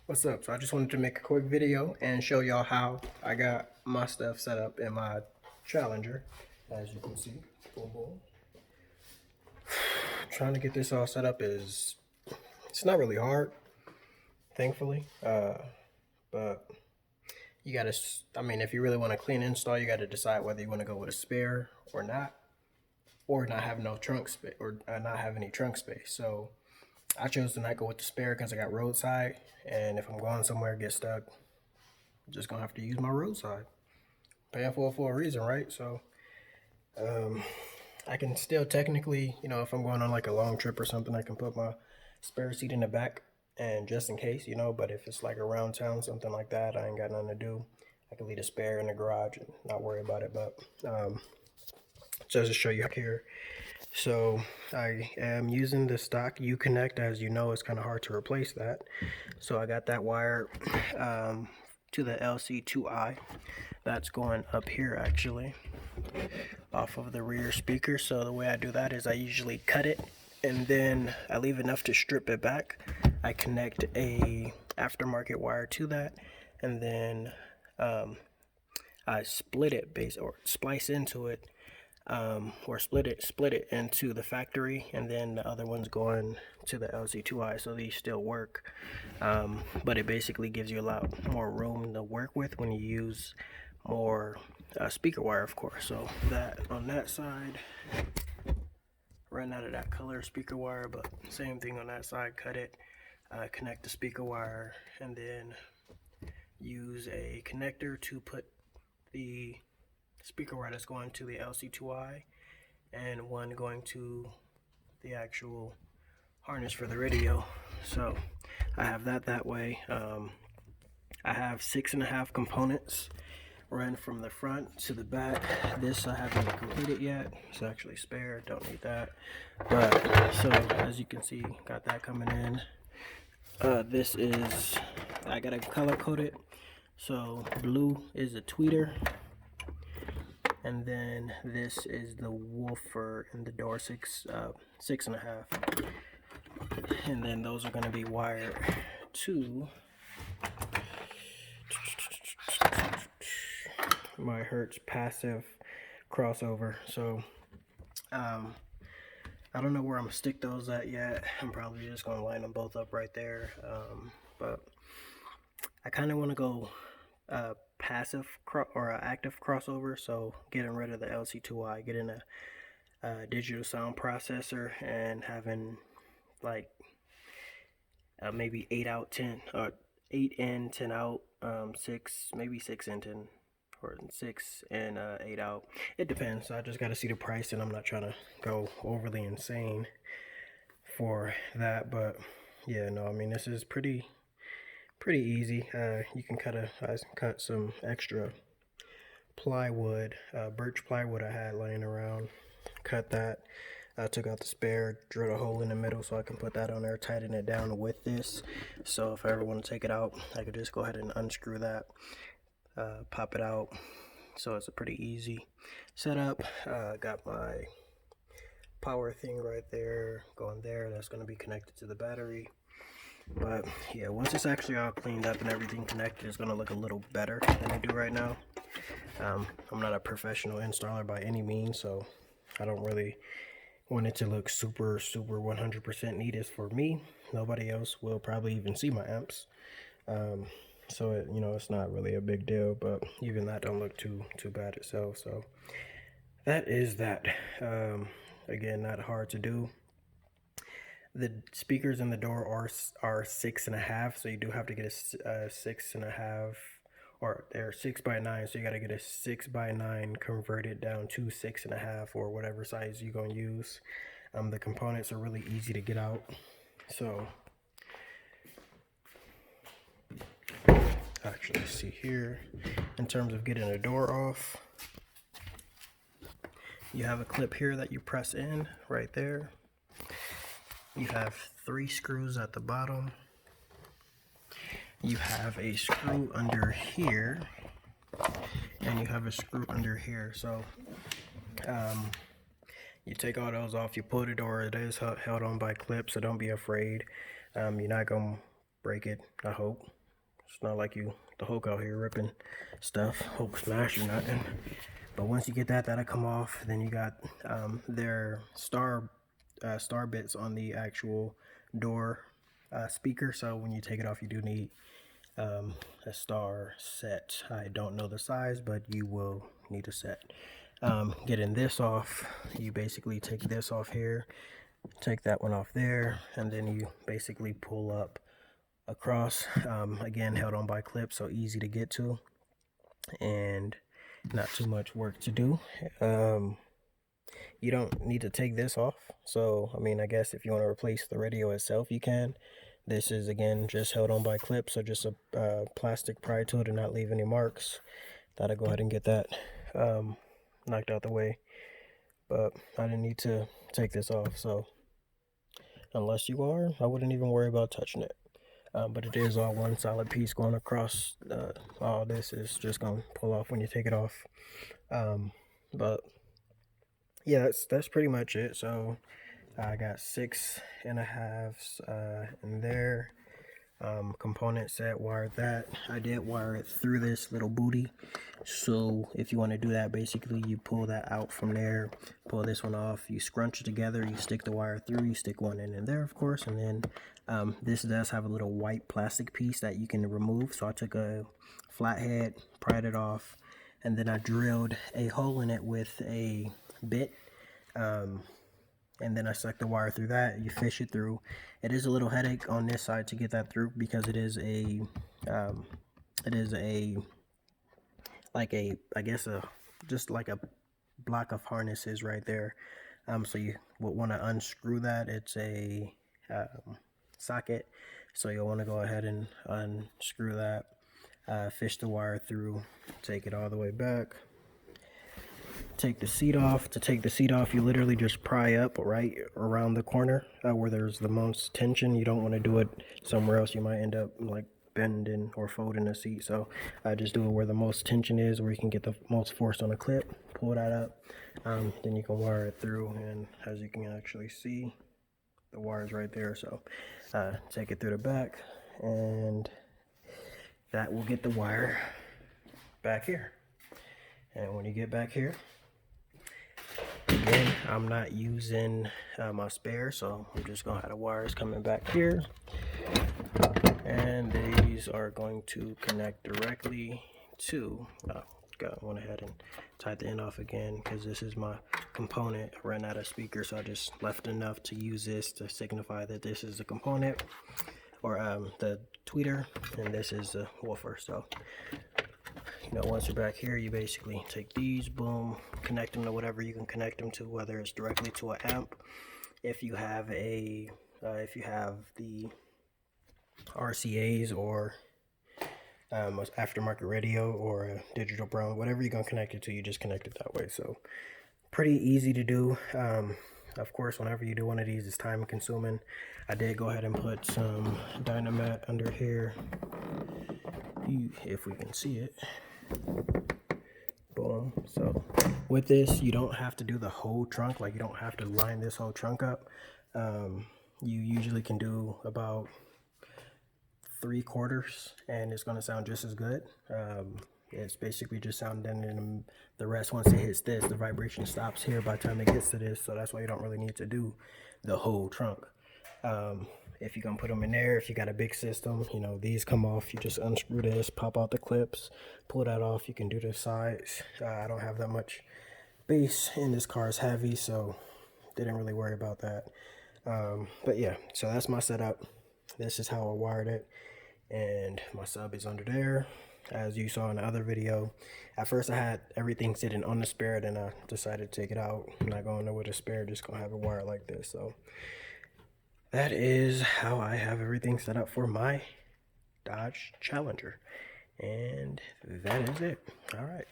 What's up? So I just wanted to make a quick video and show y'all how I got my stuff set up in my Challenger. As you can see, boom, boom. Trying to get this all set up it's not really hard, thankfully. But you gotta, I mean, if you really want a clean install, you gotta decide whether you want to go with a spare or not have no trunk space, or not have any trunk space. So I chose to not go with the spare because I got roadside, and if I'm going somewhere, get stuck, I'm just gonna have to use my roadside. Paying for a reason, right? So um, I can still technically, if I'm going on like a long trip or something, I can put my spare seat in the back and just in case, But if it's like around town, something like that, I ain't got nothing to do. I can leave a spare in the garage and not worry about it. But just to show you here, so I am using the stock Uconnect. As you know, it's kind of hard to replace that. So I got that wire to the LC2I. That's going up here actually, off of the rear speaker. So the way I do that is I usually cut it and then I leave enough to strip it back. I connect a aftermarket wire to that, and then I split it or splice into it, or split it into the factory, and then the other one's going to the LC2I. So these still work, but it basically gives you a lot more room to work with when you use more speaker wire, of course. So that on that side, ran out of that color speaker wire, but same thing on that side. Cut it, connect the speaker wire, and then use a connector to put the speaker wire that's going to the LC2I, and one going to the actual harness for the radio. So I have that way. I have 6.5 components run from the front to the back. This I haven't completed yet. It's actually spare, don't need that. But so as you can see, got that coming in. This is, I gotta color code it. So blue is a tweeter, and then this is the woofer in the door, 6.5, and then those are going to be wired to my Hertz passive crossover. So I don't know where I'm gonna stick those at yet. I'm probably just gonna line them both up right there. But I kind of want to go passive or active crossover. So getting rid of the LC2I, getting a digital sound processor, and having like maybe 8 out 10, or 8 in 10 out, 6, maybe 6 in 10, or 6 and 8 out. It depends. I just got to see the price, and I'm not trying to go overly insane for that. But yeah, no, I mean, this is pretty easy. You can cut some extra plywood, birch plywood I had laying around. Cut that. I took out the spare, drilled a hole in the middle so I can put that on there, tighten it down with this. So if I ever want to take it out, I could just go ahead and unscrew that, pop it out. So it's a pretty easy setup. Got my power thing right there going there. That's going to be connected to the battery. But yeah, once it's actually all cleaned up and everything connected, it's going to look a little better than I do right now. I'm not a professional installer by any means, so I don't really want it to look super 100% neat. As for me, nobody else will probably even see my amps. So it's not really a big deal, but even that don't look too bad itself. So that is that. Again, not hard to do. The speakers in the door are 6.5, so you do have to get a 6.5, or they're 6x9, so you got to get a 6x9 converted down to 6.5, or whatever size you're gonna use. The components are really easy to get out. So actually, see here, in terms of getting a door off, you have a clip here that you press in right there. You have 3 screws at the bottom. You have a screw under here, and you have a screw under here. So you take all those off, you pull the door. It is held on by clips, so don't be afraid. You're not gonna break it, I hope. It's not like you, the Hulk out here ripping stuff, Hulk smash or nothing. But once you get that, that'll come off. Then you got their star bits on the actual door speaker. So when you take it off, you do need a star set. I don't know the size, but you will need a set. Getting this off, you basically take this off here, take that one off there, and then you basically pull up across, again held on by clips, so easy to get to and not too much work to do. You don't need to take this off, so I mean, I guess if you want to replace the radio itself, you can. This is again just held on by clips, so just a plastic pry tool to not leave any marks. Thought I'd go ahead and get that knocked out the way, but I didn't need to take this off, so unless you are, I wouldn't even worry about touching it. But it is all one solid piece going across. All this is just gonna pull off when you take it off. But yeah, that's pretty much it. So I got 6.5 in there. Component set, wired that. I did wire it through this little booty. So if you want to do that, basically you pull that out from there, pull this one off, you scrunch it together, you stick the wire through, you stick one in there, of course, and then this does have a little white plastic piece that you can remove. So I took a flathead, pried it off, and then I drilled a hole in it with a bit. And then I suck the wire through that. You fish it through. It is a little headache on this side to get that through because it is a I guess just like a block of harnesses right there. So you would want to unscrew that. It's a socket, so you'll want to go ahead and unscrew that, fish the wire through, take it all the way back. Take the seat off. To take the seat off, you literally just pry up right around the corner where there's the most tension. You don't want to do it somewhere else. You might end up like bending or folding the seat. So I just do it where the most tension is, where you can get the most force on a clip. Pull that up. Then you can wire it through, and as you can actually see, the wire's right there. So take it through the back, and that will get the wire back here. And when you get back here, again, I'm not using my spare, so I'm just gonna have the wires coming back here, and these are going to connect directly to went ahead and tied the end off again because this is my component. I ran out of speakers, so I just left enough to use this to signify that this is the component, or the tweeter, and this is the woofer. So you know, once you're back here, you basically take these, boom, connect them to whatever you can connect them to, whether it's directly to an amp. If you have the RCAs or aftermarket radio or a digital brown, whatever you're gonna connect it to, you just connect it that way. So pretty easy to do. Of course, whenever you do one of these, it's time consuming. I did go ahead and put some Dynamat under here, if we can see it. Boom. So with this, you don't have to do the whole trunk, like you don't have to line this whole trunk up. You usually can do about 3/4 and it's going to sound just as good. It's basically just sounding, and the rest, once it hits this, the vibration stops here by the time it gets to this. So that's why you don't really need to do the whole trunk. If you're gonna put them in there, if you got a big system, you know, these come off. You just unscrew this, pop out the clips, pull that off. You can do the sides. I don't have that much bass, and this car is heavy, so didn't really worry about that. But yeah, so that's my setup. This is how I wired it, and my sub is under there, as you saw in the other video. At first I had everything sitting on the spare, then I decided to take it out. I'm not going nowhere with a spare, just gonna have it wired like this. So that is how I have everything set up for my Dodge Challenger, and that is it. All right.